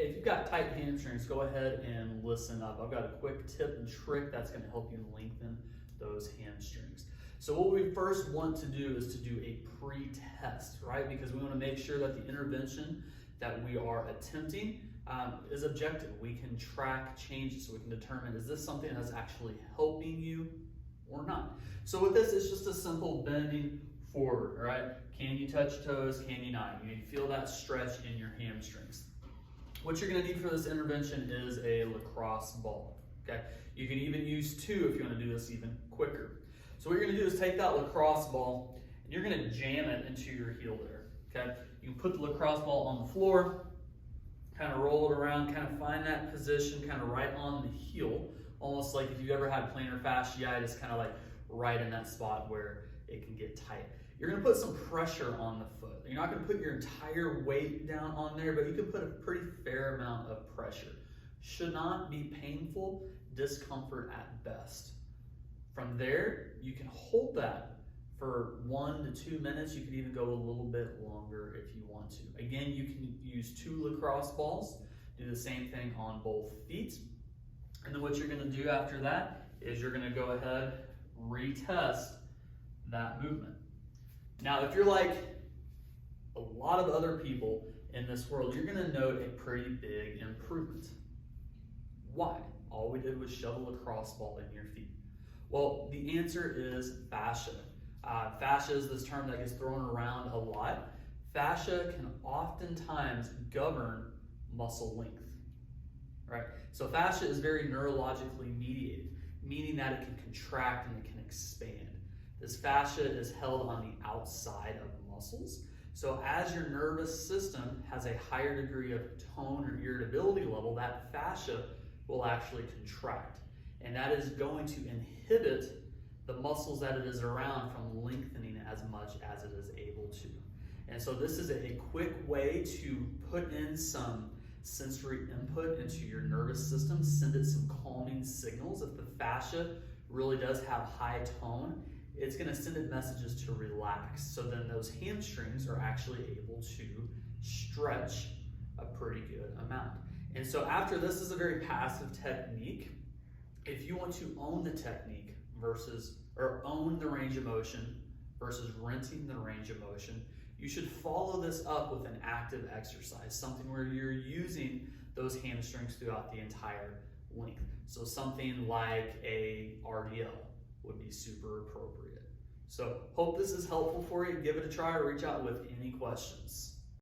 Hey, if you've got tight hamstrings, go ahead and listen up. I've got a quick tip and trick that's going to help you lengthen those hamstrings. So what we first want to do is to do a pre-test, right? Because we want to make sure that the intervention that we are attempting is objective. We can track changes so we can determine, is this something that's actually helping you or not? So with this, it's just a simple bending forward, right? Can you touch toes? Can you not? You feel that stretch in your hamstrings. What you're going to need for this intervention is a lacrosse ball, okay? You can even use two if you want to do this even quicker. So what you're going to do is take that lacrosse ball and you're going to jam it into your heel there, okay? You can put the lacrosse ball on the floor, kind of roll it around, kind of find that position kind of right on the heel, almost like if you've ever had plantar fasciitis, kind of like right in that spot where it can get tight. You're going to put some pressure on the foot. You're not going to put your entire weight down on there, but you can put a pretty fair amount of pressure. Should not be painful, discomfort at best. From there, you can hold that for 1 to 2 minutes. You can even go a little bit longer if you want to. Again, you can use 2 lacrosse balls. Do the same thing on both feet. And then what you're going to do after that is you're going to go ahead, retest that movement. Now, if you're like a lot of other people in this world, you're going to note a pretty big improvement. Why? All we did was shove a lacrosse ball in your feet. Well, the answer is fascia. Fascia is this term that gets thrown around a lot. Fascia can oftentimes govern muscle length, right? So fascia is very neurologically mediated, meaning that it can contract and it can expand. This fascia is held on the outside of muscles. So as your nervous system has a higher degree of tone or irritability level, that fascia will actually contract. And that is going to inhibit the muscles that it is around from lengthening as much as it is able to. And so this is a quick way to put in some sensory input into your nervous system, send it some calming signals. If the fascia really does have high tone, it's going to send it messages to relax. So then those hamstrings are actually able to stretch a pretty good amount. And so after this is a very passive technique. If you want to own the technique or own the range of motion versus renting the range of motion, you should follow this up with an active exercise, something where you're using those hamstrings throughout the entire length. So something like a RDL would be super appropriate. So hope this is helpful for you. Give it a try or reach out with any questions.